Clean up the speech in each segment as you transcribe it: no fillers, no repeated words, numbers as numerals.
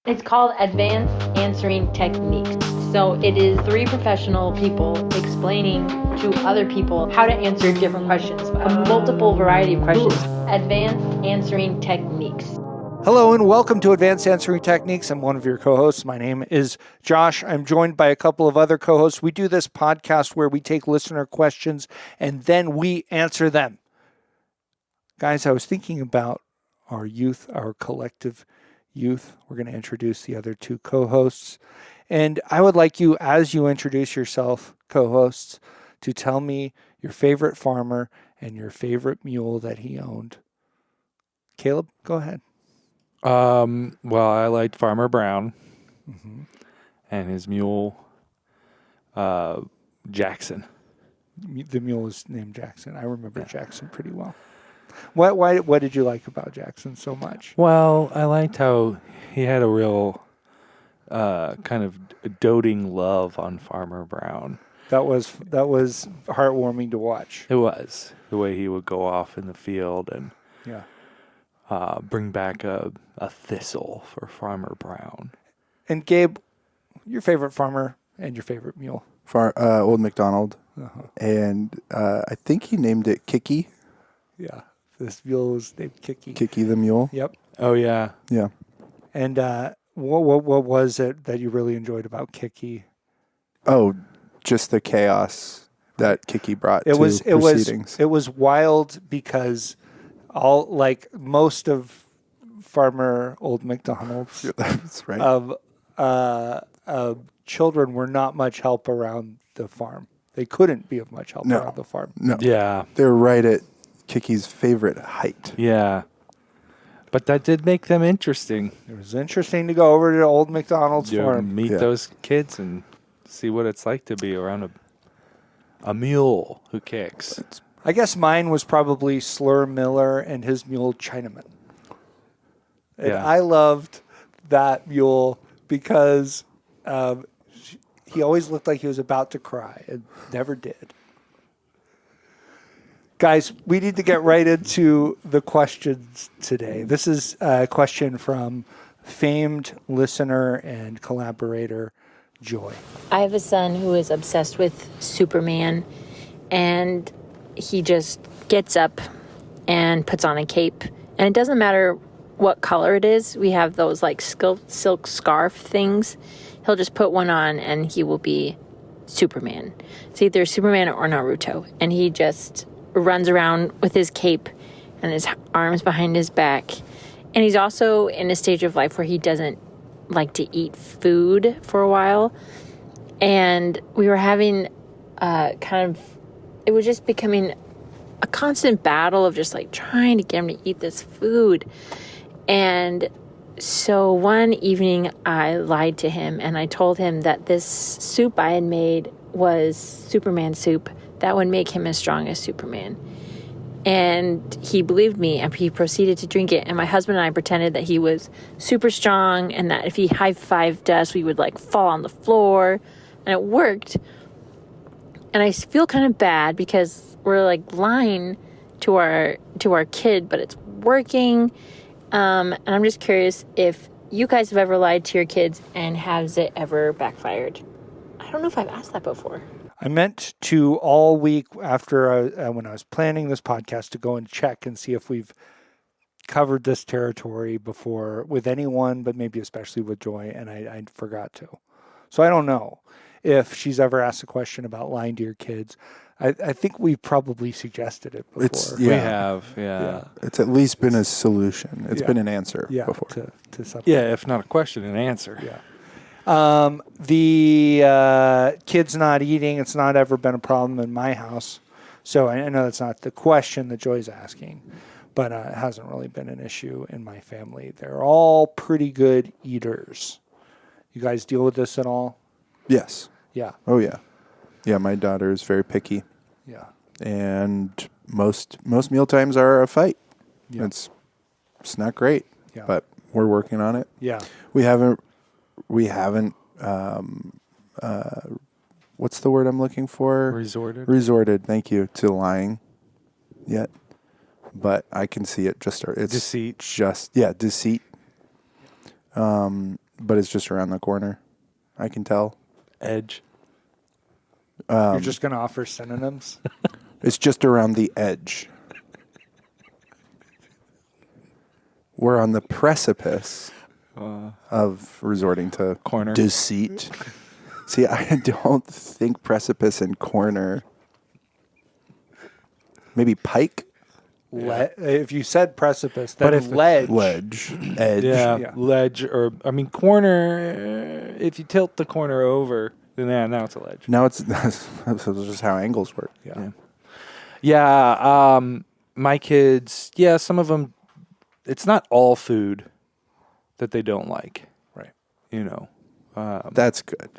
It's called Advanced Answering Techniques. So it is 3 professional people explaining to other people how to answer different questions, a multiple variety of questions. Advanced Answering Techniques. Hello and welcome to Advanced Answering Techniques. I'm one of your co-hosts. My name is Josh. I'm joined by a couple of other co-hosts. We do this podcast where we take listener questions and then we answer them. Guys, I was thinking about our youth, our collective youth. We're going to introduce the other 2 co-hosts. And I would like you, as you introduce yourself, co-hosts, to tell me your favorite farmer and your favorite mule that he owned. Caleb, go ahead. Well, I liked Farmer Brown and his mule, Jackson. The mule is named Jackson. I remember Jackson pretty well. What did you like about Jackson so much? Well, I liked how he had a real kind of doting love on Farmer Brown. That was heartwarming to watch. It was the way he would go off in the field and bring back a thistle for Farmer Brown. And Gabe, your favorite farmer and your favorite mule? Old MacDonald. And I think he named it Kiki. Yeah, this mule was named Kiki. Kiki the mule. Yep. Oh, yeah. Yeah. And what was it that you really enjoyed about Kiki? Oh, just the chaos that Kiki brought to proceedings. It was wild because most of Farmer Old MacDonald's That's right. children were not much help around the farm. They couldn't be of much help around the farm. No. Yeah. They were right at Kiki's favorite height. Yeah. But that did make them interesting. It was interesting to go over to Old MacDonald's farm. Meet those kids and see what it's like to be around a mule who kicks. I guess mine was probably Slur Miller and his mule Chinaman. And I loved that mule because he always looked like he was about to cry and never did. Guys, we need to get right into the questions today. This is a question from famed listener and collaborator Joy. I have a son who is obsessed with Superman, and he just gets up and puts on a cape. And it doesn't matter what color it is. We have those like silk scarf things. He'll just put one on and he will be Superman. It's either Superman or Naruto. And he just runs around with his cape and his arms behind his back. And he's also in a stage of life where he doesn't like to eat food for a while. And we were having it was just becoming a constant battle of just like trying to get him to eat this food. And so one evening I lied to him and I told him that this soup I had made was Superman soup that would make him as strong as Superman. And he believed me and he proceeded to drink it. And my husband and I pretended that he was super strong and that if he high-fived us, we would like fall on the floor. And it worked. And I feel kind of bad because we're like lying to our kid, but it's working. And I'm just curious if you guys have ever lied to your kids and has it ever backfired? I don't know if I've asked that before. I meant to all week after when I was planning this podcast to go and check and see if we've covered this territory before with anyone, but maybe especially with Joy, and I forgot to. So I don't know if she's ever asked a question about lying to your kids. I think we probably suggested it before. We have, yeah. It's at least been a solution. It's been an answer before. To something. Yeah, if not a question, an answer. Yeah. The kids not eating, it's not ever been a problem in my house. So I know that's not the question that Joy's asking, but it hasn't really been an issue in my family. They're all pretty good eaters. You guys deal with this at all? Yes. Yeah. Oh, yeah. Yeah, my daughter is very picky. Yeah. And most meal times are a fight. Yeah. It's not great, but we're working on it. Yeah. We haven't what's the word I'm looking for? Resorted, thank you, to lying yet. But I can see it it's deceit. Deceit. but it's just around the corner. I can tell. Edge. You're just going to offer synonyms? It's just around the edge. We're on the precipice of resorting to Corner. deceit. See, I don't think precipice and corner. Maybe pike? If you said precipice, then But if ledge. Edge. Yeah, ledge or corner. If you tilt the corner over, then now it's a ledge. Now that's just how angles work. Yeah. My kids. Yeah, some of them. It's not all food that they don't like. Right. That's good.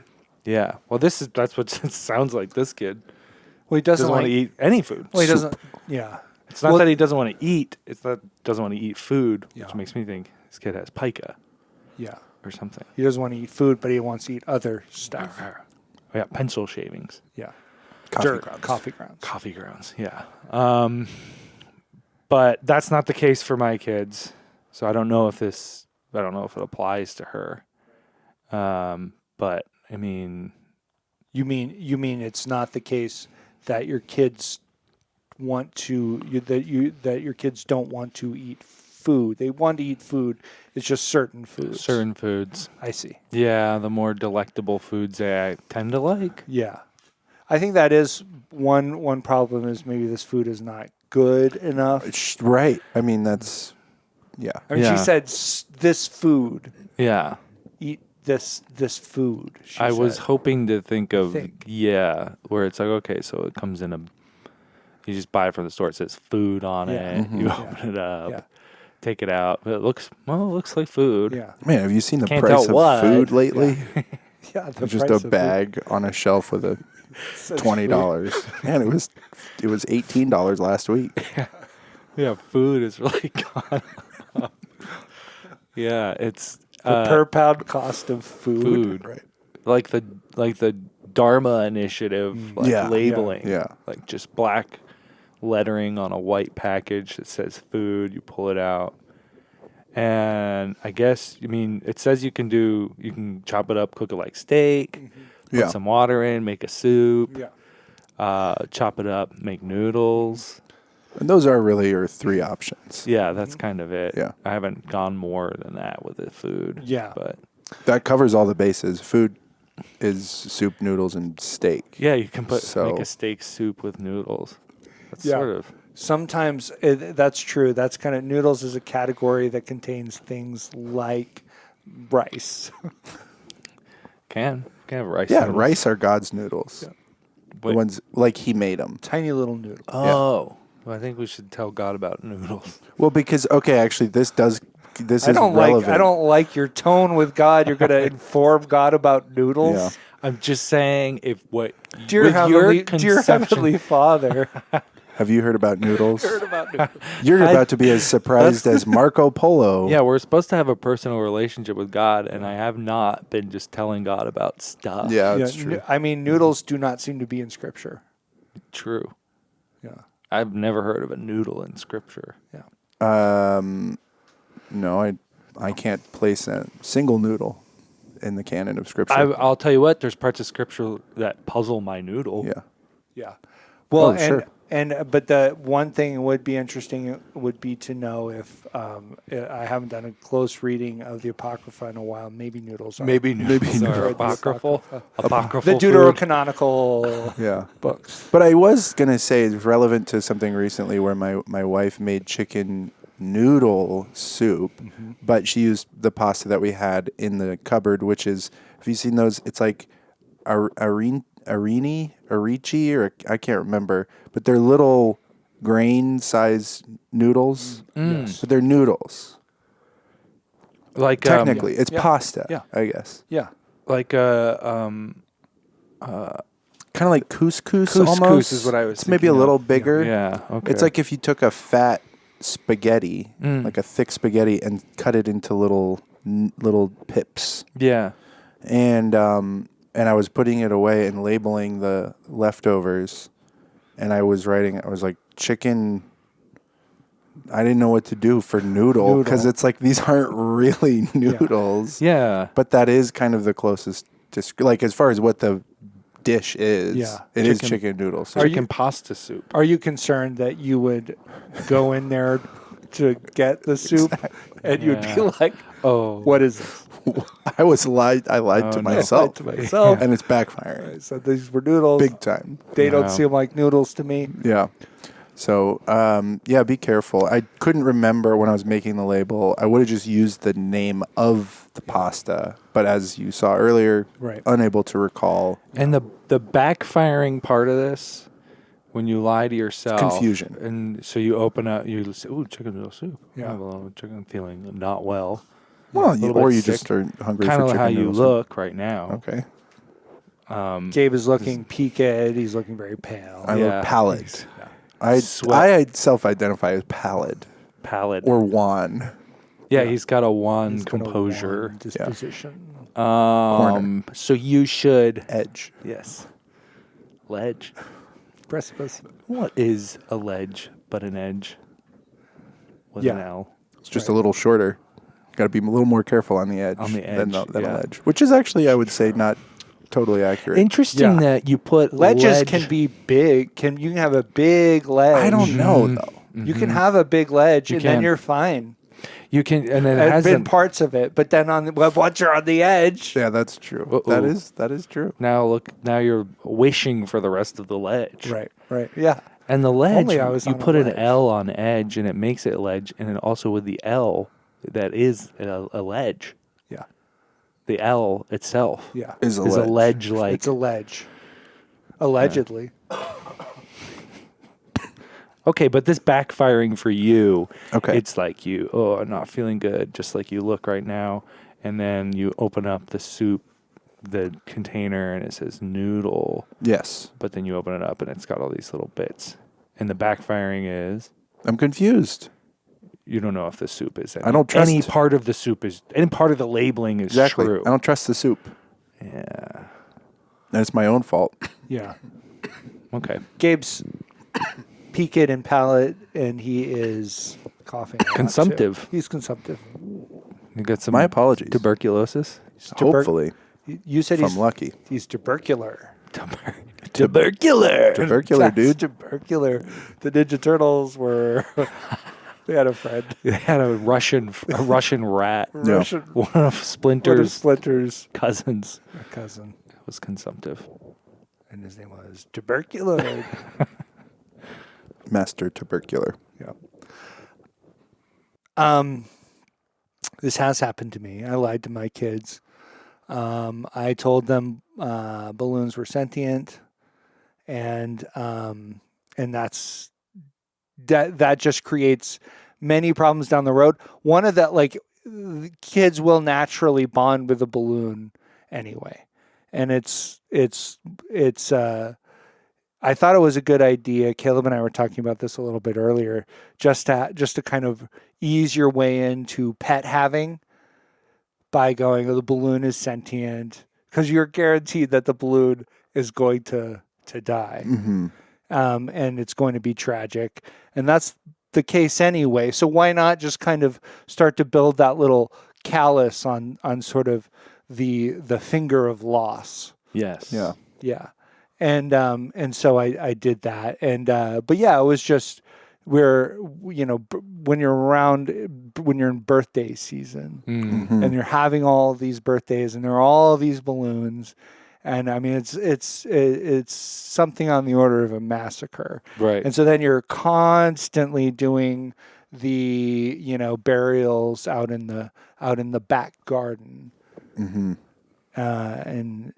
Yeah. Well, that's what it sounds like. This kid Well, he doesn't want to eat any food. Well, he doesn't. Yeah. It's not that he doesn't want to eat. It's that he doesn't want to eat food, Yeah. which makes me think this kid has pica. Yeah. Or something. He doesn't want to eat food, but he wants to eat other stuff. Oh, yeah, pencil shavings. Yeah. Coffee grounds. Coffee grounds. Coffee grounds, yeah. But that's not the case for my kids. So I don't know if it applies to her. But I mean, You mean it's not the case that your kids that your kids don't want to eat food. They want to eat food. It's just certain foods. certain foods. I see. Yeah, the more delectable foods I tend to like. Yeah. I think that is one problem is maybe this food is not good enough. Right. I mean, that's, yeah. I mean, Yeah. she said this food, Yeah. eat this food. I was said. hoping to think of, where it's like, okay, so it comes in you just buy it from the store. It says food on Yeah. it. Mhm. You open it up, Yeah. take it out. It looks like food. Yeah. Man, have you seen the Can't price tell of what. food lately? Yeah. The Just price a of bag on a shelf with a food. Such $20. Man, it was $18 last week. Yeah, food is really gone up. Yeah, it's The per pound cost of food. food. Like the Dharma initiative, labeling. Yeah. Like just black lettering on a white package that says food. You pull it out. And I guess, it says you can chop it up, cook it like steak, put some water in, make a soup, chop it up, make noodles. And those are really your three options. Yeah, that's kind of it. Yeah. I haven't gone more than that with the food. Yeah. But That covers all the bases. Food is soup, noodles, and steak. yeah, you can So- make a steak soup with noodles. That's Yeah. sort of. Sometimes that's true. That's kind of noodles is a category that contains things like rice. Can have rice. Yeah, noodles. rice are God's noodles. Yeah. The Wait. ones like He made them. Tiny little noodle. Oh. Well, I think we should tell God about noodles. Well, because actually, this is I don't relevant. like your tone with God. You're going to inform God about noodles. Yeah. I'm just saying Dear with your Heavenly conception- Father. Have you heard about noodles? about noodles. You're about to be as surprised as Marco Polo. Yeah, we're supposed to have a personal relationship with God, and I have not been just telling God about stuff. Yeah, that's true. Noodles do not seem to be in Scripture. True. Yeah. I've never heard of a noodle in Scripture. Yeah. No, I can't place a single noodle in the canon of Scripture. I'll tell you what. There's parts of Scripture that puzzle my noodle. Yeah. Yeah. Well, sure. But the one thing would be interesting would be to know if I haven't done a close reading of the Apocrypha in a while. Maybe noodles are. Maybe noodles are noodles. apocryphal. The Apocryphal food. Deuterocanonical Yeah. books. But I was going to say it's relevant to something recently where my wife made chicken noodle soup, but she used the pasta that we had in the cupboard, which is, have you seen those? It's like arici, or I can't remember, but they're little grain-sized noodles. Yes. But they're noodles. Like Technically, it's Yeah. pasta, Yeah. I guess. Yeah. like Kind of like couscous, Couscous almost. is what I was It's maybe a thinking little of. bigger. yeah. Okay. It's like if you took a fat spaghetti, like a thick spaghetti, and cut it into little pips. yeah. And I was putting it away and labeling the leftovers, and I was like chicken I didn't know what to do for noodle because Noodle. it's like these aren't really noodles. Yeah. But that is kind of the closest, like as far as what the dish is. Yeah. It is Chicken. chicken noodle. So Are Chicken you- pasta soup. Are you concerned that you would go in there to get the soup and you'd be Yeah. like, Oh. what is this? I lied Oh, to I lied myself, to myself. and it's backfiring I said these were noodles. big time. They don't Wow. seem like noodles to me. Yeah. So, be careful. I couldn't remember when I was making the label. I would have just used the name of the pasta, but as you saw earlier, Right. unable to recall. And the backfiring part of this, when you lie to yourself, confusion. and so you open up, you say, "Ooh, chicken noodle soup." Yeah. I have a little chicken feeling not well. Well, little or bit you sick. just are hungry Kind for of chicken how you noodle soup. look right now. Okay. Gabe is looking peaked. He's looking very pale. I Yeah. look pallid. He's I sweat. self-identify as pallid Pallid. or wan. yeah, he's got a wan He's got a composure. wan disposition. So you should. Edge. Yes. Ledge. Precipice. What is a ledge but an edge? With Yeah. an L. It's just a little shorter. Got to be a little more careful on the edge. On the than edge, a yeah. ledge. Which is actually, I would say, not totally accurate. Interesting Yeah. that you put Ledges ledge. can be big. You can have a big ledge. I don't know, though. You can have a big ledge, You and then can. you're fine. You can, and then it I've has been parts of it, but then once you're on the edge, Yeah, that's true. Uh-oh. That is true. now you're wishing for the rest of the ledge. right, yeah. And the ledge, Only I was you on a put an ledge. L on edge, and it makes it ledge, and then also with the L, that is a ledge. Yeah. The L itself Yeah. Is a is a ledge. ledge like. It's a ledge. Allegedly. Okay, but this backfiring for you, Okay. it's like I'm not feeling good, just like you look right now, and then you open up the soup, the container, and it says noodle, Yes. but then you open it up and it's got all these little bits, and the backfiring is I'm confused. you don't know if the soup is. I don't trust- any part of the soup is any part of the labeling is Exactly. true. I don't trust the soup. Yeah. And it's my own fault. Yeah. Okay. Gabe's peaked and palate, and he is coughing. a lot, too. Consumptive. He's consumptive. You got some My apologies. tuberculosis. He's tuber- Hopefully, You said if he's I'm lucky. He's tubercular. Tubercular. Tubercular, That's dude. Tubercular. The Ninja Turtles were. They had a friend. They had a Russian rat. Yeah. Russian. One of One of Splinter's Splinter's cousins cousin, was consumptive. and his name was Tubercular. Master tubercular. Yeah. This has happened to me. I lied to my kids. I told them balloons were sentient, and that's that just creates many problems down the road. One of that, like, kids will naturally bond with a balloon anyway, and it's I thought it was a good idea. Caleb and I were talking about this a little bit earlier, just to kind of ease your way into pet having by going, oh, the balloon is sentient, because you're guaranteed that the balloon is going to die, Mm-hmm. and it's going to be tragic, and that's the case anyway. So why not just kind of start to build that little callus on sort of the finger of loss. Yes. Yeah. Yeah. And so I did that. And, but yeah, it was just when you're in birthday season Mm-hmm. and you're having all these birthdays and there are all these balloons. And I mean, it's something on the order of a massacre. Right. And so then you're constantly doing the, burials out in the back garden. Mm-hmm. And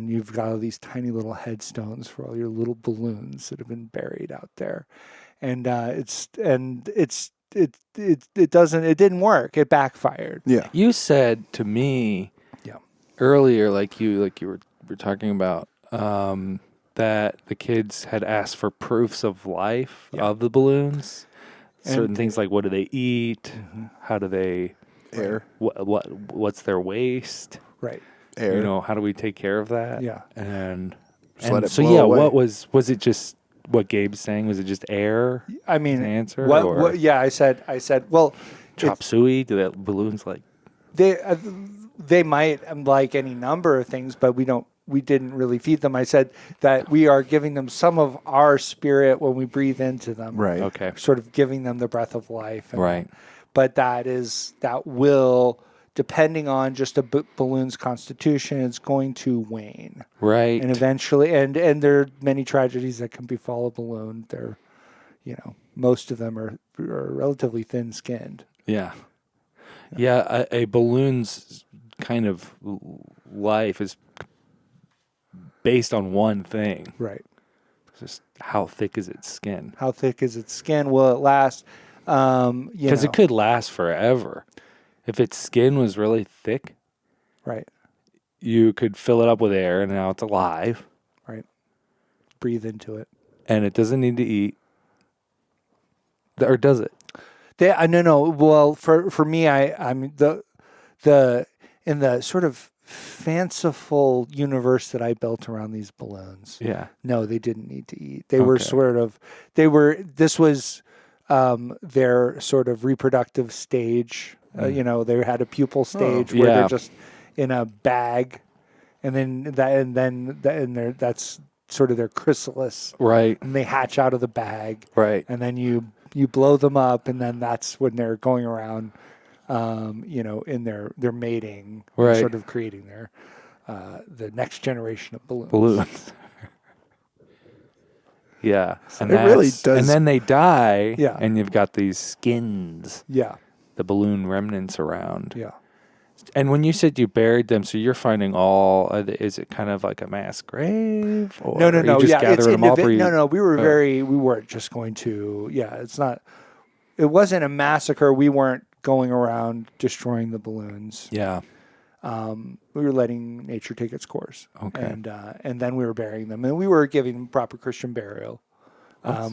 you've got all these tiny little headstones for all your little balloons that have been buried out there, and it didn't work. It backfired. Yeah. You said to me Yeah. earlier, like you were talking about, that the kids had asked for proofs of life Yeah. of the balloons. Certain And- things like what do they eat? How do they Air. what's their waste? Right. Air. How do we take care of that? Yeah. And Just let it so blow yeah, away. what was it just what Gabe's saying? Was it just air? I mean, Answer, what? or- What? Yeah, I said. Well, Chop suey? Do that balloons like? they might like any number of things, but we didn't really feed them. I said that we are giving them some of our spirit when we breathe into them. Right. Okay. Sort of giving them the breath of life. Right. But that will, depending on just a balloon's constitution, it's going to wane. Right. And eventually, and there are many tragedies that can befall a balloon. They're, most of them are relatively thin-skinned. Yeah. Yeah, a balloon's kind of life is based on one thing. Right. Just how thick is its skin? How thick is its skin? Will it last? Because it could last forever. If its skin was really thick, Right. you could fill it up with air, and now it's alive, Right. Breathe into it. and it doesn't need to eat. Or does it? No. Well, for me, I'm in the sort of fanciful universe that I built around these balloons. Yeah. No, they didn't need to eat. They were Okay. This was their sort of reproductive stage. They had a pupal stage where Yeah. they're just in a bag, and then that's sort of their chrysalis, Right. and they hatch out of the bag, Right. and then you blow them up, and then that's when they're going around, in their mating, Right. sort of creating their the next generation of balloons. Balloons. Yeah. And It really that's- does- And then they die, Yeah. and you've got these skins, Yeah, the balloon remnants around. yeah. And when you said you buried them, so you're finding all, is it kind of like a mass grave? Or No. You just Yeah, gather them up? Or you, no. We weren't just going to. Yeah, it's not. It wasn't a massacre. We weren't going around destroying the balloons. Yeah. We were letting nature take its course. Okay. And then we were burying them, and we were giving them proper Christian burial,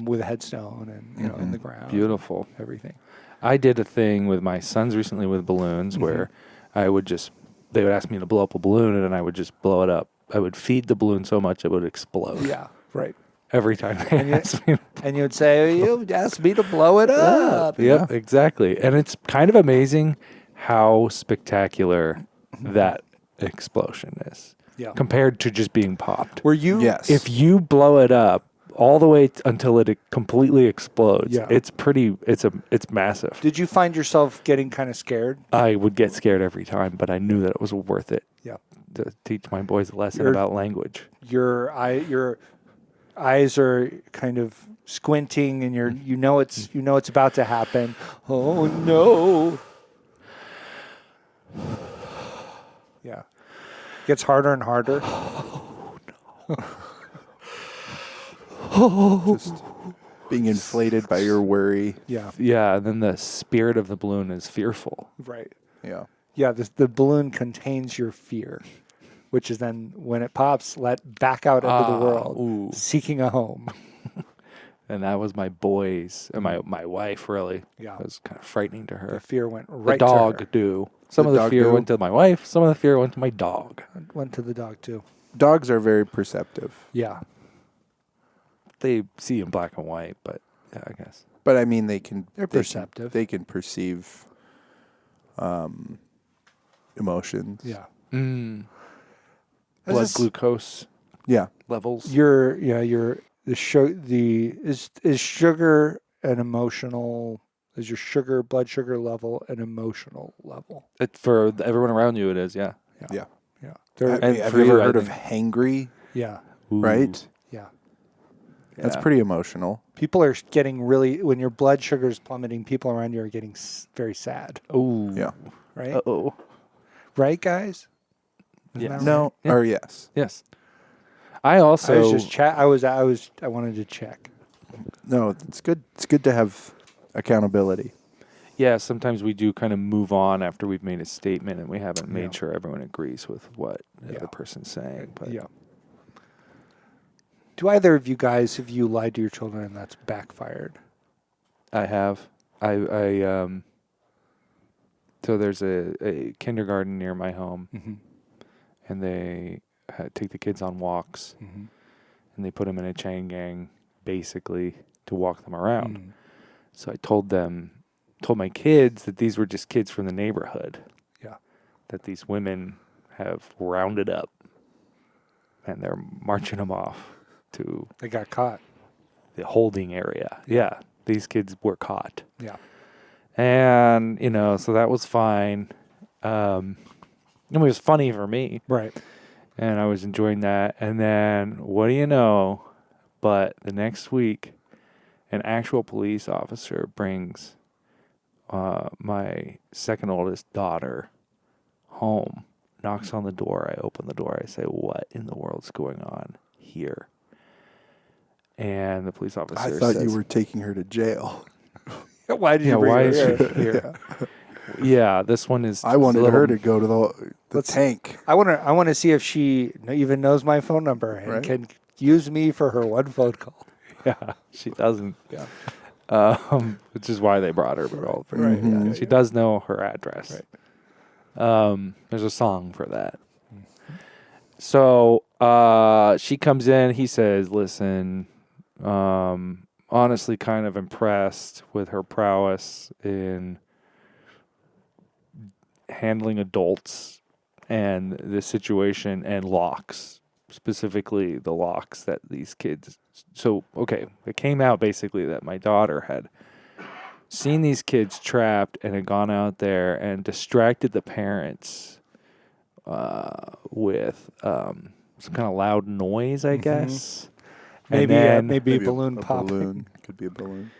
with a headstone and in the ground. Beautiful. Everything. I did a thing with my sons recently with balloons where they would ask me to blow up a balloon, and then I would just blow it up. I would feed the balloon so much it would explode. Yeah. Right. Every time they asked me. And you'd say, "You asked me to blow it up." Yep, exactly. And it's kind of amazing how spectacular that explosion is Yeah. compared to just being popped. Were you? Yes. If you blow it up all the way until it completely explodes, Yeah. it's massive. Did you find yourself getting kind of scared? I would get scared every time, but I knew that it was worth it Yeah. to teach my boys a lesson You're- about language. Your eyes are kind of squinting, and you know it's about to happen. Oh no! Yeah, gets harder and harder. Just being inflated by your worry. Yeah, Yeah, and then the spirit of the balloon is fearful. right. Yeah. Yeah, the balloon contains your fear, which is then when it pops, let back out into the world, ooh. seeking a home. And that was my boys and my wife, really. Yeah. It was kind of frightening to The her. fear went The right dog to her. do. Some The of the dog fear do? went to my wife. Some of the fear went to my dog. Went to the dog too. Dogs are very perceptive. Yeah, They see in black and white, but yeah, I guess. But I mean, they can. They're perceptive. They can perceive emotions. yeah. Blood This is- glucose Yeah. levels. Is sugar an emotional? Is your blood sugar level an emotional level? For everyone around you, it is, yeah. Yeah. Yeah. And Have for you ever you, I heard of think- hangry? Yeah. Ooh. Right. Yeah. That's Yeah. pretty emotional. People are getting when your blood sugar is plummeting, people around you are getting very sad, Ooh. Yeah. right? Uh-oh. Right, guys? Isn't Yes. that No. right? Yeah. Or yes. Yes. I also... I was just I wanted to check. No. It's good. It's good to have accountability. Yeah, sometimes we do kind of move on after we've made a statement and we haven't made Yeah. sure everyone agrees with what the Yeah. other person's saying. But Yeah. Do either of you guys, have you lied to your children and that's backfired? I have. So there's a kindergarten near my home, Mm-hmm. and they take the kids on walks, Mm-hmm. and they put them in a chain gang basically, to walk them around. So I told my kids that these were just kids from the neighborhood. Yeah. That these women have rounded up and they're marching them off to They got caught. the holding area. Yeah. These kids were caught. Yeah. And, so that was fine. It was funny for me. Right. And I was enjoying that. And then, what do you know? But the next week, an actual police officer brings my second oldest daughter home, knocks on the door. I open the door. I say, what in the world's going on here? And the police officer I thought says, you were taking her to jail. Why did you bring why her is here? she here? Yeah, this one is. I wanted a her little- to go to the Let's- tank. I want to see if she even knows my phone number and Right. can use me for her one phone call. Yeah, she doesn't. Yeah. Which is why they brought her. But all Right, yeah, yeah, she yeah. does know her address. Right. There's a song for that. So she comes in. He says, "Listen, honestly, kind of impressed with her prowess in handling adults and the situation and locks, specifically the locks that these kids." So, okay, it came out basically that my daughter had seen these kids trapped and had gone out there and distracted the parents with some kind of loud noise, I guess. And Maybe then- maybe a balloon a popping. balloon. Could be a balloon.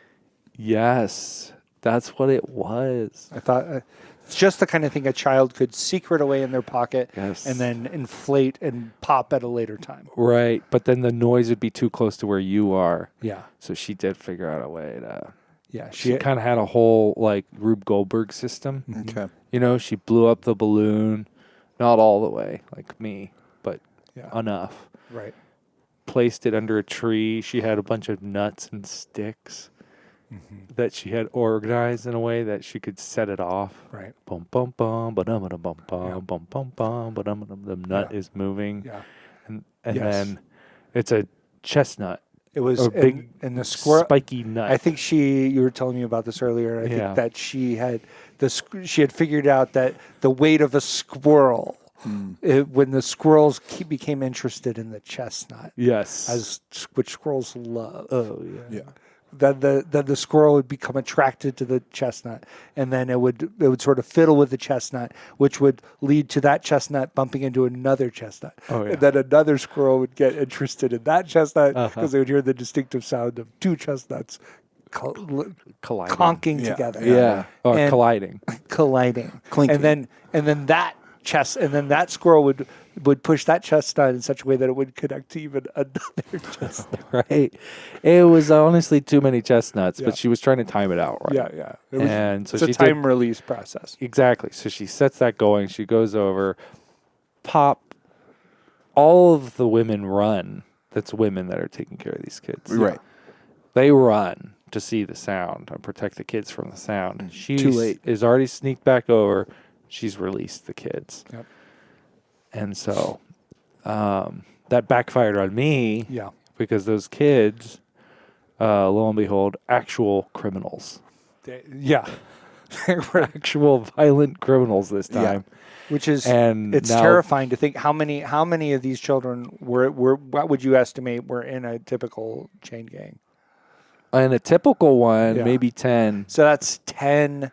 Yes, that's what it was. I thought it's just the kind of thing a child could secret away in their pocket Yes. and then inflate and pop at a later time. Right, but then the noise would be too close to where you are. Yeah. So she did figure out a way to. Yeah. She kind of had a whole like Rube Goldberg system. Okay. She blew up the balloon, not all the way like me, but Yeah. enough. Right. Placed it under a tree. She had a bunch of nuts and sticks that she had organized in a way that she could set it off. Right. Bum bum bum ba dum bum bum Yeah. bum bum bum ba dum the nut Yeah. is moving. Yeah. And Yes. then it's a chestnut. It was Or big and the squirrel. spiky nut. I think you were telling me about this earlier. I Yeah. think that she had she had figured out that the weight of a squirrel, when the squirrels became interested in the chestnut, Yes. which squirrels love. Oh yeah. Yeah. Then the squirrel would become attracted to the chestnut, and then it would sort of fiddle with the chestnut, which would lead to that chestnut bumping into another chestnut. Oh, yeah. And then another squirrel would get interested in that chestnut because Uh-huh. they would hear the distinctive sound of two chestnuts Colliding. conking Yeah. together. Yeah. Or And- colliding. Colliding. Clinking. And then that squirrel would push that chestnut in such a way that it would connect to even another chestnut. Right. It was honestly too many chestnuts, Yeah. but she was trying to time it out right. Yeah. It was- And so it's a she time release process. Exactly. So she sets that going. She goes over, pop. All of the women run. That's women that are taking care of these kids. Right. They run to see the sound and protect the kids from the sound. She Too late. is already sneaked back over. She's released the kids. Yep. And so that backfired on me Yeah. because those kids, lo and behold, actual criminals. Yeah. Actual violent criminals this Yeah. time. Which is And it's now- terrifying to think how many of these children were what would you estimate were in a typical chain gang? And a typical one, Yeah. maybe 10. So that's 10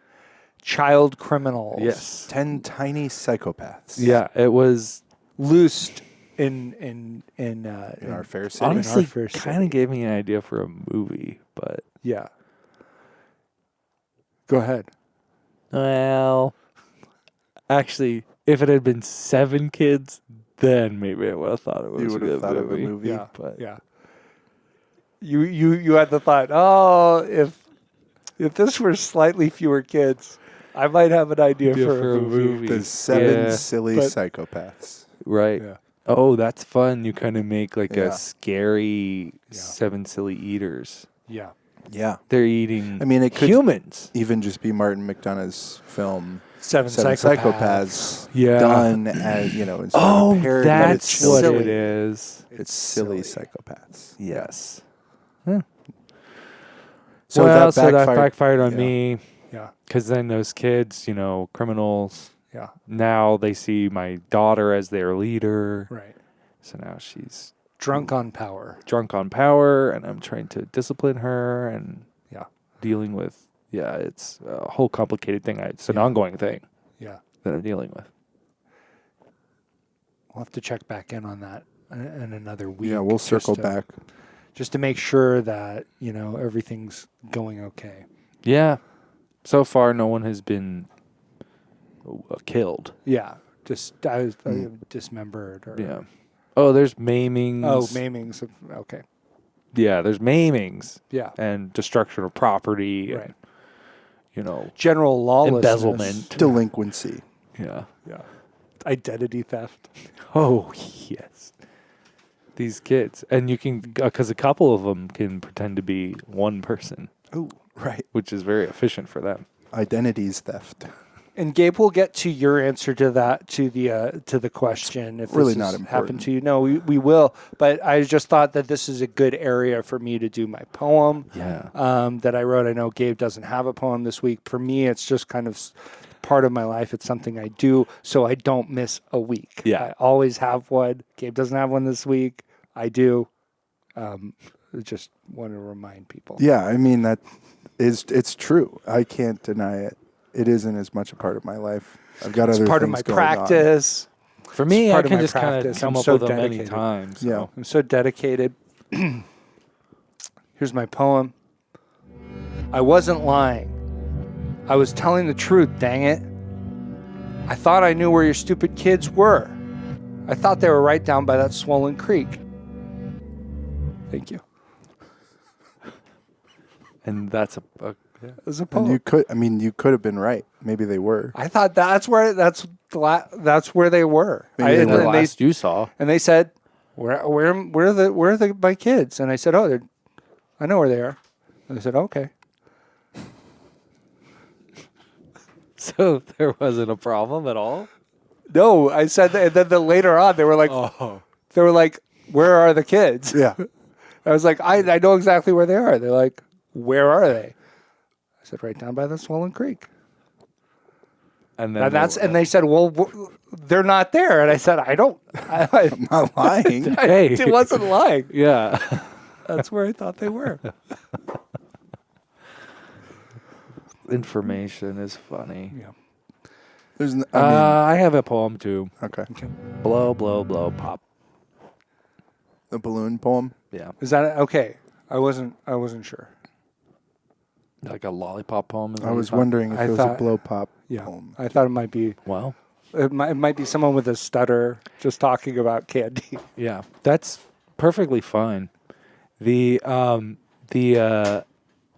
child criminals. Yes. 10 tiny psychopaths. Yeah, it was Loosed in our fair city. honestly fair kind of gave me an idea for a movie, but Yeah. Go ahead. well, actually, if it had been 7 kids, then maybe I would have thought it was You a would good have thought of a movie. movie. Yeah. But Yeah. You had the thought, oh, if this were slightly fewer kids, I might have an idea for a movie. The 7 Yeah. silly But- psychopaths. right. Yeah. Oh, that's fun. You kind of make like Yeah. a scary Yeah. 7 silly eaters. Yeah. Yeah. They're eating I mean, it could humans. even just be Martin McDonagh's film Seven Psychopaths Yeah. done as, in sort Oh, of parody, but it's that's what silly. it is. It's silly psychopaths. Yes. So well, that so that backfired. backfired on Yeah. me Yeah. because then those kids, criminals. Yeah. Now they see my daughter as their leader. Right. So now she's Drunk on power. drunk on power, and I'm trying to discipline her and Yeah. dealing with. Yeah, it's a whole complicated thing. It's an Yeah. ongoing thing Yeah. that I'm dealing with. We'll have to check back in on that in another week. Yeah, we'll circle just to- back. just to make sure that everything's going okay. Yeah. So far, no one has been killed. Yeah. Just dismembered or Yeah. Oh, there's maimings. Oh, maimings. Okay. Yeah, there's maimings Yeah. and destruction of property. Right. And, General lawlessness. embezzlement. Delinquency. Yeah. Yeah. Identity theft. Oh, yes. These kids. And you can, because a couple of them can pretend to be one person, Ooh. Right. which is very efficient for them. Identities theft. And Gabe, we'll get to your answer to that, to the question. If really this not has important. happened to you, no, we will. But I just thought that this is a good area for me to do my poem. Yeah. That I wrote. I know Gabe doesn't have a poem this week. For me, it's just kind of part of my life. It's something I do so I don't miss a week. Yeah. I always have one. Gabe doesn't have one this week. I do. Just want to remind people. Yeah, I mean it's true. I can't deny it. It isn't as much a part of my life. I've got It's other part of things my going on. practice. For me, It's I part of can my just kind of practice. come I'm up so with them dedicated. any time. So. Yeah. I'm so dedicated. Here's my poem. I wasn't lying. I was telling the truth, dang it. I thought I knew where your stupid kids were. I thought they were right down by that swollen creek. Thank you. And that's yeah. It's a And poem. you could have been right. Maybe they were. I thought that's where they were. Maybe they and were. then Last you saw. and they said, where are my kids? And I said, I know where they are. And they said, okay. So there wasn't a problem at all? No, I said that, and then later on they were like, where are the kids? Yeah. I was like, I know exactly where they are. They're like, where are they? I said, right down by the swollen creek. And then And they said, well, they're not there. And I said, I'm not lying. Hey. I wasn't lying. Yeah. That's where I thought they were. Information is funny. Yeah. I have a poem too. Okay. Blow, blow, blow, pop. The balloon poem. Yeah. Is that okay? I wasn't sure. Like a lollipop poem. I was wondering if I it was thought- a blow pop Yeah. poem. I thought it might be. Well, It might be someone with a stutter just talking about candy. yeah, that's perfectly fine.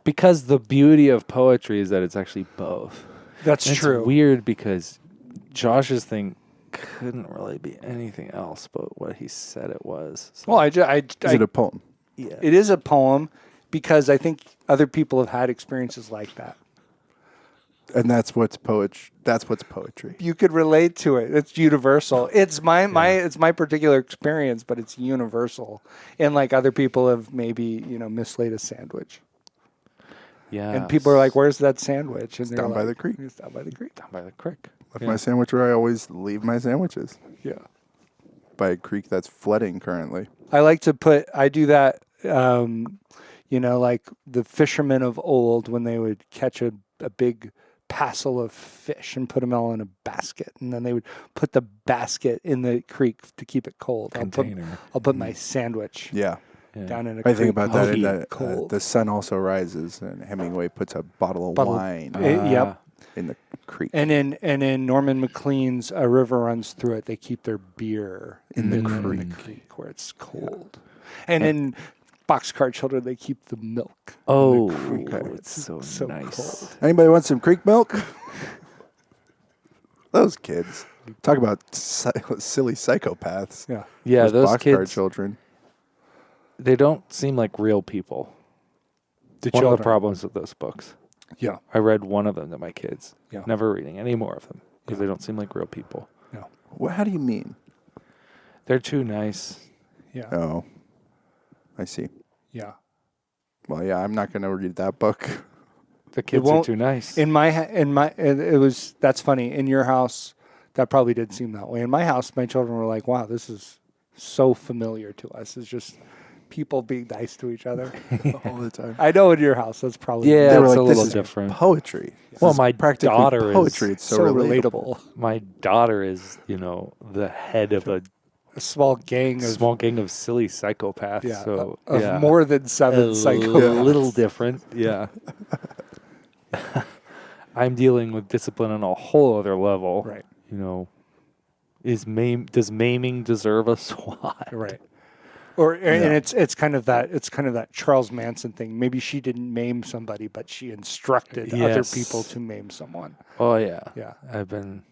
Because the beauty of poetry is that it's actually both. That's And true. It's weird because Josh's thing couldn't really be anything else but what he said it was. So, Well, Is it a poem? yeah. it is a poem because I think other people have had experiences like that. And that's what's poetry. You could relate to it. It's universal. It's my particular experience, but it's universal. And like other people have maybe mislaid a sandwich, Yeah. and people are like, "Where's that sandwich?" And they're down by like, the creek. It's down by the creek. down by the creek. Left my sandwich where I always leave my sandwiches. Yeah. By a creek that's flooding currently. I like to I do that, like the fishermen of old when they would catch a big passel of fish and put them all in a basket. And then they would put the basket in the creek to keep it cold. Container. I'll put my sandwich Yeah. down in a I creek. think about that. heat, That cold. the sun also rises, and Hemingway puts a bottle of wine Yep. in the creek. And in Norman Maclean's A River Runs Through It, they keep their beer In the in the creek where it's cold. And in Boxcar Children, they keep the milk. Oh, in the creek where it's so nice. cold. Anybody want some creek milk? Those kids. Talk about silly psychopaths. Yeah. Yeah, those boxcar kids, children. they don't seem like real people. The One of the children. problems with those books. Yeah. I read one of them to my kids. Yeah. Never reading any more of them because Yeah. they don't seem like real people. Yeah. How do you mean? They're too nice. Yeah. Oh, I see. Yeah. Well, yeah, I'm not going to read that book. The kids are won't- too nice. It was, that's funny. In your house, that probably did seem that way. In my house, my children were like, wow, this is so familiar to us. It's just people being nice to each other. All the time. I know in your house, that's probably Yeah, They were it's like, a this little is different. poetry. This Well, is my practically daughter is poetry. It's so so relatable. relatable. My daughter is, the head of a A small gang of small gang of silly psychopaths. yeah, So of yeah, more than a 7 psychopaths. little different. Yeah. I'm dealing with discipline on a whole other level. Right. Does maiming deserve a swat? Right. And it's kind of that Charles Manson thing. Maybe she didn't maim somebody, but she instructed other Yes. people to maim someone. Oh yeah. Yeah. I've been.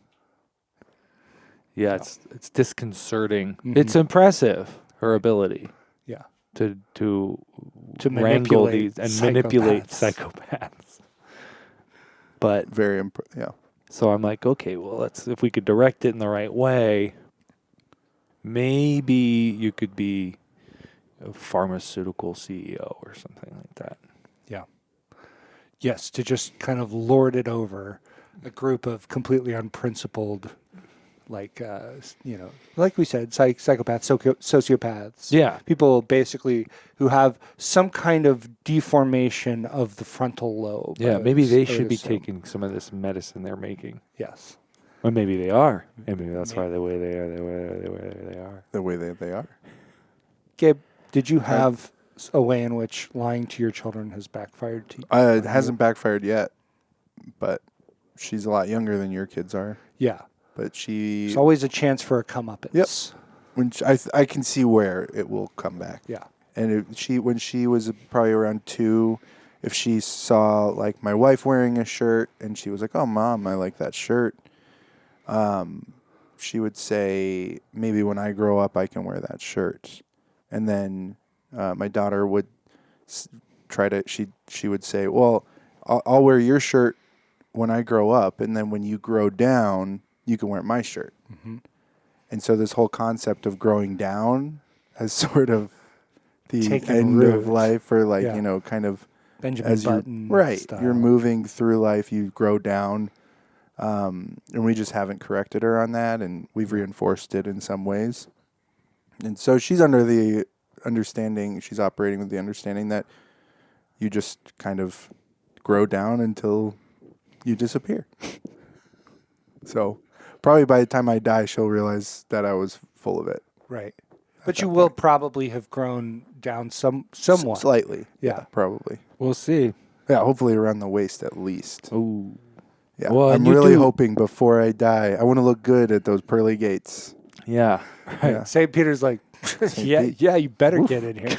Yeah, it's disconcerting. Mhm. It's impressive, her ability Yeah. to To wrangle manipulate these and manipulate psychopaths. psychopaths. But Yeah. so I'm like, okay, well, if we could direct it in the right way, maybe you could be a pharmaceutical CEO or something like that. Yeah. Yes, to just kind of lord it over a group of completely unprincipled, like like we said, psychopaths, sociopaths. Yeah. People basically who have some kind of deformation of the frontal lobe. Yeah, I maybe would- they I would should be assume. taking some of this medicine they're making. Yes. Or maybe they are. Maybe that's why the way they are, they are. The way that they are. Gabe, did you have a way in which lying to your children has backfired to you? It hasn't backfired yet, but she's a lot younger than your kids are. Yeah. But she, There's always a chance for a comeuppance. Yep. I can see where it will come back. Yeah. And when she was probably around 2, if she saw like my wife wearing a shirt and she was like, "Oh, Mom, I like that shirt," she would say, "Maybe when I grow up, I can wear that shirt." And then my daughter would she would say, "Well, I'll wear your shirt when I grow up, and then when you grow down, you can wear my shirt." Mm-hmm. And so this whole concept of growing down has sort of the Taken end root. of life, or like, Yeah. kind of Benjamin as Button. you're style. you're moving through life, you grow down. And we just haven't corrected her on that, and we've reinforced it in some ways. And so she's under the understanding, she's operating with the understanding that you just kind of grow down until you disappear. So probably by the time I die, she'll realize that I was full of it. Right. But you will probably have grown down somewhat. Slightly. Yeah. Probably. We'll see. Yeah, hopefully around the waist at least. Ooh. Yeah. Well, I'm and you really do- hoping before I die, I want to look good at those pearly gates. Yeah. Right. Yeah. St. Peter's like, yeah, you better get in here.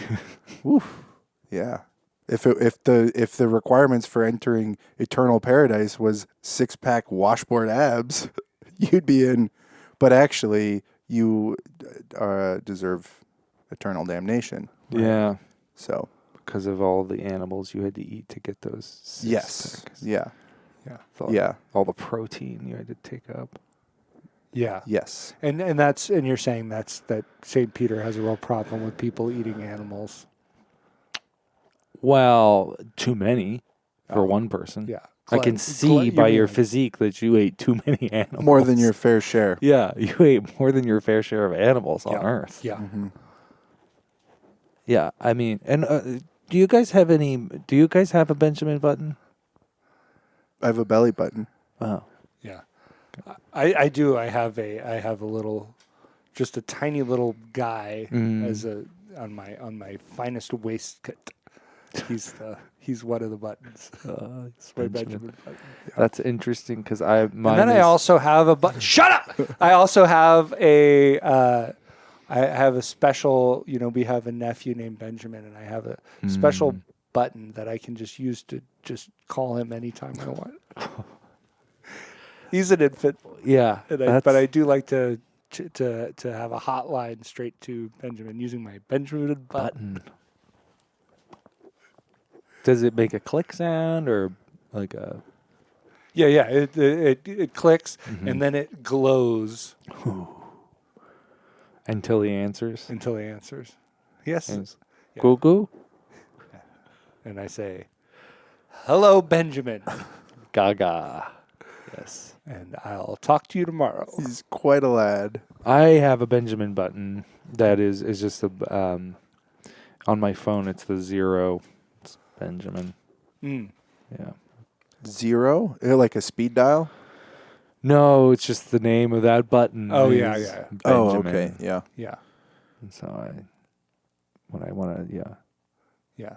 Woof. Yeah. If the requirements for entering eternal paradise was 6-pack washboard abs, you'd be in. But actually, you deserve eternal damnation. Yeah. So Because of all the animals you had to eat to get those. yes, packs. yeah, Yeah. All the protein you had to take up. Yeah. yes. And you're saying that St. Peter has a real problem with people eating animals. Well, too many for one person. Yeah. I can see by your physique that you ate too many animals. More than your fair share. Yeah, you ate more than your fair share of animals on Yeah. Earth. Yeah. Mm-hmm. Yeah, I mean, and do you guys have a Benjamin Button? I have a belly button. Oh. Yeah. I do. I have a little, just a tiny little guy on my finest waistcoat. He's one of the buttons. It's my Benjamin button. That's interesting because And then I also have a button. Shut up! I also have I have a special. We have a nephew named Benjamin, and I have a special button that I can just use to just call him anytime I want. He's an infant. Yeah, But I do like to have a hotline straight to Benjamin using my Benjamin button. Does it make a click sound or like a? Yeah. It clicks and then it glows Until he answers. until he answers. Yes. Goo goo. and I say, "Hello, Benjamin," Gaga. Yes. and I'll talk to you tomorrow. He's quite a lad. I have a Benjamin button that is just a on my phone. It's the 0. It's Benjamin. Mm. Yeah. 0? Like a speed dial? No, it's just the name of that button. Oh, yeah, is yeah. Oh, Benjamin. okay. Yeah. Yeah, And so when I want to, yeah. yeah.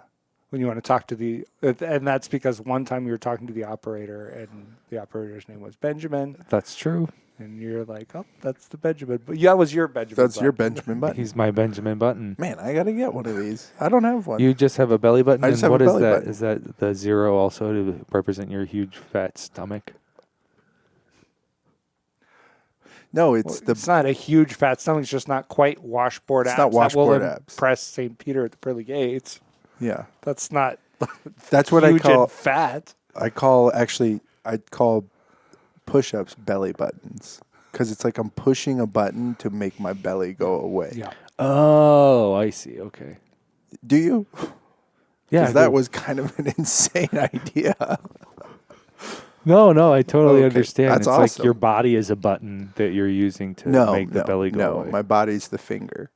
When you want to talk to and that's because one time you were talking to the operator, and the operator's name was Benjamin, That's true. and you're like, "Oh, that's the Benjamin." But that was your Benjamin. That's your button. Benjamin button. He's my Benjamin button. Man, I got to get one of these. I don't have one. You just have a belly button? I just and have a what is belly that? button. Is that the 0 also to represent your huge fat stomach? No, it's It's not a huge fat stomach. It's just not quite washboard It's abs. not washboard that will abs. impress St. Peter at the pearly gates. Yeah. That's not That's what I huge call and fat. I call push-ups belly buttons, cuz it's like I'm pushing a button to make my belly go away. Yeah. Oh, I see. Okay. Do you? Yeah. Cuz that was kind of an insane idea. No, I totally Okay, understand. that's It's like awesome. your body is a button that you're using to make the belly go away. My body's the finger.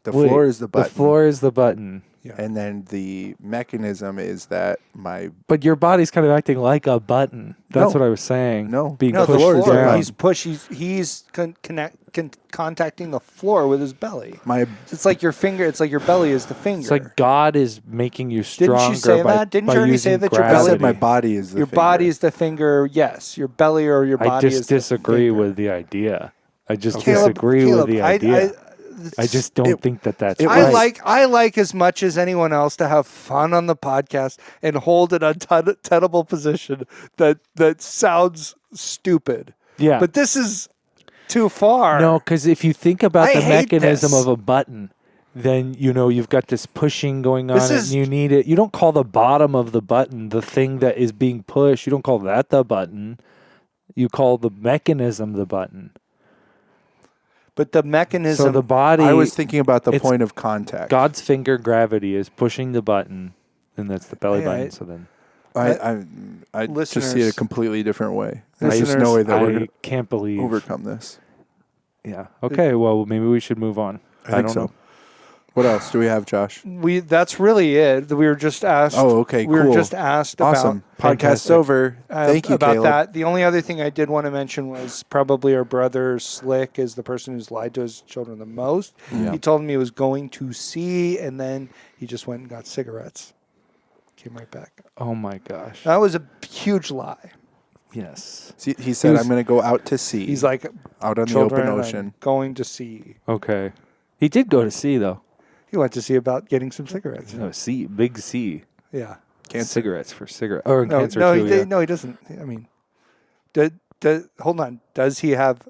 The Wait, floor is the button. The floor is the button. Yeah. And then the mechanism is that my But your body's kind of acting like a button. That's No. what I was saying. No. Being No, the pushed floor is floor. down. He's contacting the floor with his belly. my It's like your finger. It's like your belly is the finger. It's like God is making you Didn't you stronger say by, that? Didn't by you already using say that your I belly- said gravity. my body is the your finger. body is the finger. Yes, your belly or your I body just is the disagree finger. with the idea. I just Caleb, disagree Caleb, with the idea. I just don't it- think that's it right. I like as much as anyone else to have fun on the podcast and hold an untenable position that sounds stupid. Yeah. But this is too far. No, because if you think about I the hate mechanism this. of a button, then you've got this pushing going on, This is- and you need it. You don't call the bottom of the button the thing that is being pushed. You don't call that the button. You call the mechanism the button. But the mechanism. So the body, I was thinking about the it's point of contact. God's finger gravity is pushing the button, and that's the belly Hey, button. So then I just see it a Listeners- completely different way. Listeners, There's no way that we're I going to can't believe. overcome this. Yeah. Okay. Well, maybe we should move on. I think don't so. know. What else do we have, Josh? That's really it. We were just asked. Oh, okay, We were cool. just asked Awesome. about Podcast's over. Thank you, about Caleb. that. The only other thing I did want to mention was probably our brother Slick is the person who's lied to his children the most. Yeah. He told me he was going to sea, and then he just went and got cigarettes. Came right back. Oh my gosh. That was a huge lie. Yes. See, he said, was- I'm going to go out to sea. He's like, out on the children, open I'm ocean. going to sea. Okay. He did go to sea though. He went to see about getting some cigarettes. No, sea, big sea. Yeah. Cancer. Cigarettes for cigarette. Or No, cancer no, too. he, Yeah. no, he doesn't. I mean, hold on. Does he have?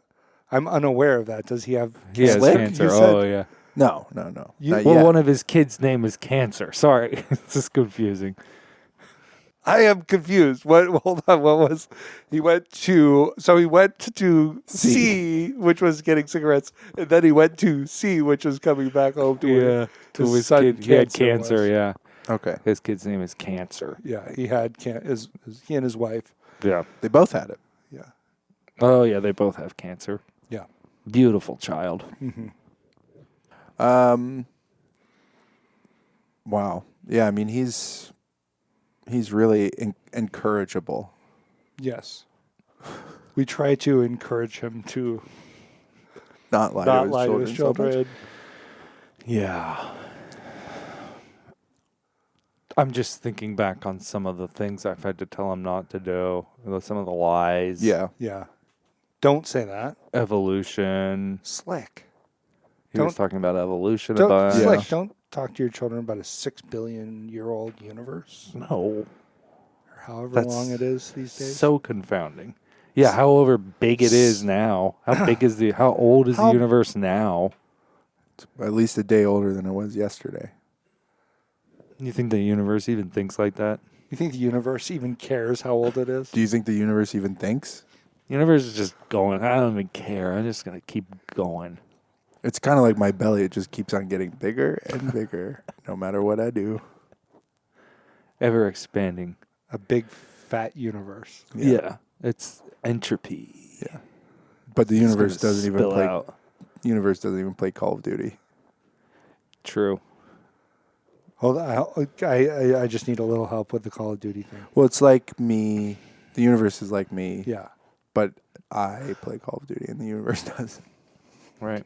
I'm unaware of that. Does he have? He has Slick, cancer. you said? Oh yeah. No. You- Not Well, yet. one of his kids' name is Cancer. Sorry, this is confusing. I am confused. What? Hold on. What was? He went to. So he went to C, which was getting cigarettes, and then he went to C, which was coming back home to where to his his son kid. He had Cancer cancer. was. Yeah, Okay. his kid's name is Cancer. Yeah, he had he and his wife. Yeah. They both had it. Yeah. Oh yeah, they both have cancer. Yeah. Beautiful child. Wow. Yeah, I mean, he's really encourageable. Yes. We try to encourage him to Not lie not to lie to his his children. children. Yeah. I'm just thinking back on some of the things I've had to tell him not to do. Some of the lies. Yeah. Yeah. Don't say that. Evolution. Slick. He was Don't- talking about evolution a Don't, bunch. Yeah. Slick, don't talk to your children about a 6 billion year old universe No. or however That's long it is these days. So confounding. Yeah, however big it is now. How big is how old is the How- universe now? At least a day older than it was yesterday. You think the universe even thinks like that? You think the universe even cares how old it is? Do you think the universe even thinks? The universe is just going, I don't even care. I'm just going to keep going. It's kind of like my belly. It just keeps on getting bigger and bigger no matter what I do. ever expanding. A big fat universe. Yeah. It's entropy. Yeah. But the It's universe gonna doesn't even spill play. out. Universe doesn't even play Call of Duty. True. Hold on, I just need a little help with the Call of Duty thing. Well, it's like me. The universe is like me. Yeah. But I play Call of Duty, and the universe doesn't. Right.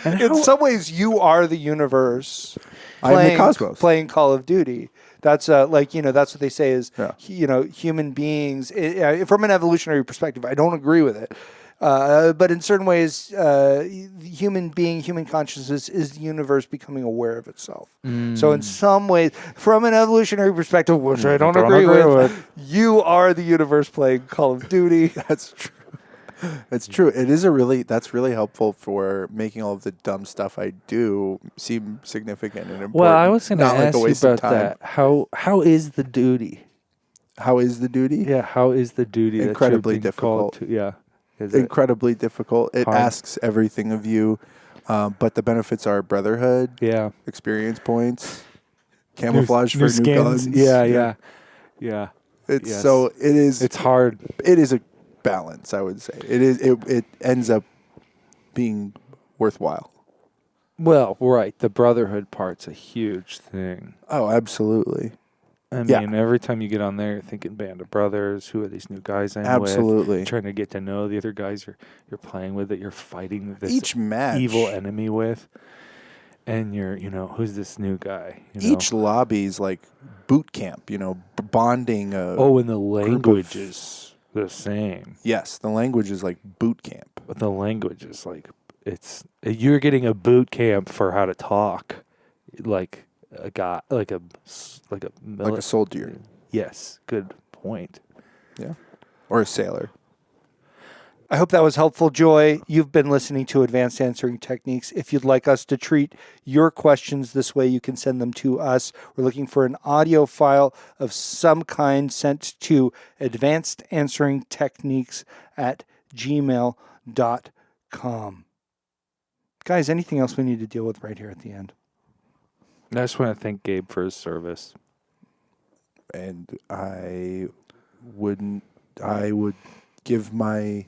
And In some ways, you are the universe. I'm the cosmos. Playing Call of Duty. That's that's what they say is, Yeah. Human beings. From an evolutionary perspective, I don't agree with it. But in certain ways, human consciousness is the universe becoming aware of itself. So in some ways, from an evolutionary perspective, which I don't agree with, you are the universe playing Call of Duty. That's true. It's true. That's really helpful for making all of the dumb stuff I do seem significant and important. Well, I was going to Not like ask a you waste of about time. that. How is the duty? How is the duty? Yeah, how is the duty? Incredibly that you're being called difficult. to? Yeah. Is it Incredibly difficult. It hard? asks everything of you, but the benefits are brotherhood, Yeah. experience points, camouflage for new skins. guns. Yeah. It's Yes. so it is. It's hard. It is a balance, I would say. It is. It ends up being worthwhile. Well, right. The brotherhood part's a huge thing. Oh, absolutely. I Yeah. mean, every time you get on there, you're thinking Band of Brothers. Who are these new guys I'm with? Absolutely. Trying to get to know the other guys you're playing with, that you're fighting this Each match, evil enemy with. And you're, who's this new guy? each lobby's like boot camp. Bonding. And the language is the same. Yes, the language is like boot camp. But the language is like, you're getting a boot camp for how to talk, like a guy, like a soldier. Yes, good point. Yeah, or a sailor. I hope that was helpful, Joy. You've been listening to Advanced Answering Techniques. If you'd like us to treat your questions this way, you can send them to us. We're looking for an audio file of some kind sent to advancedansweringtechniques@gmail.com. Guys, anything else we need to deal with right here at the end? I just want to thank Gabe for his service. And I would give my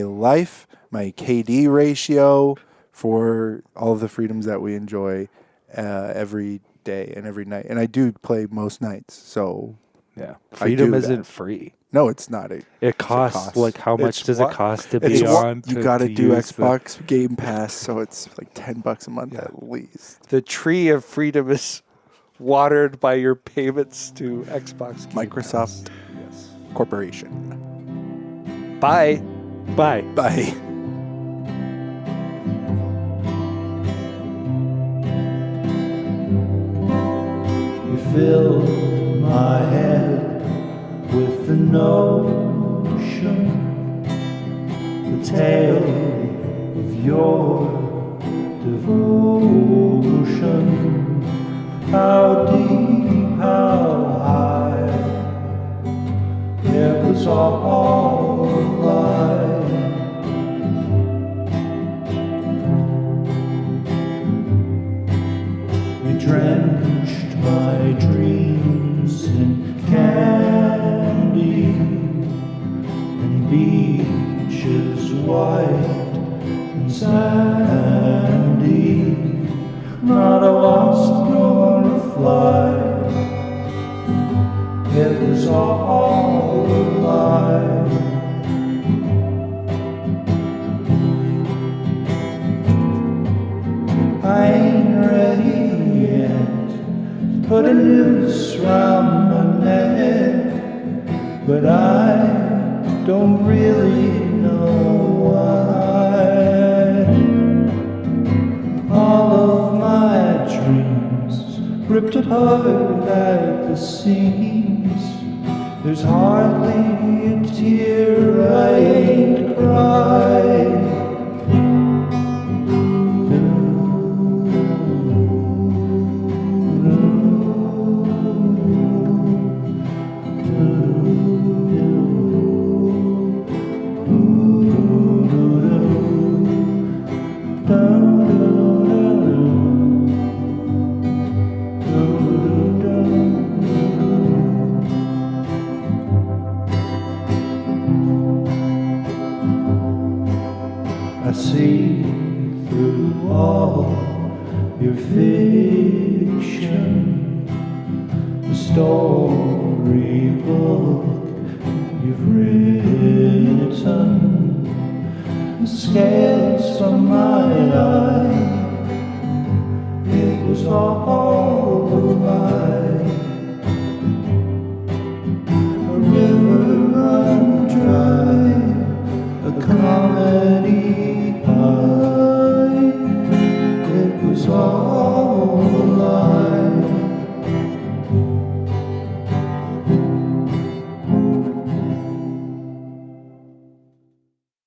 life, my KD ratio for all of the freedoms that we enjoy every day and every night. And I do play most nights, so Yeah, freedom do isn't that. free. No, it's not. It costs like how much It's does what- it cost to it's be what- on? You got to do use the- Xbox Game Pass, so it's like $10 a month at least. The tree of freedom is watered by your payments to Xbox Game Microsoft Pass. Corporation. Bye. Bye. Bye. You filled my head with the notion, the tale of your devotion. How deep, how high, it was all a lie. You drenched my dreams in candy and beaches white and sandy. Not a wasp nor a fly, it was all a lie. I ain't ready yet to put a noose round my neck, but I don't really know why. All of my dreams ripped apart at the seams. There's hardly a tear I ain't cried. Do see through all your fiction, the storybook you've written, the scales from my eyes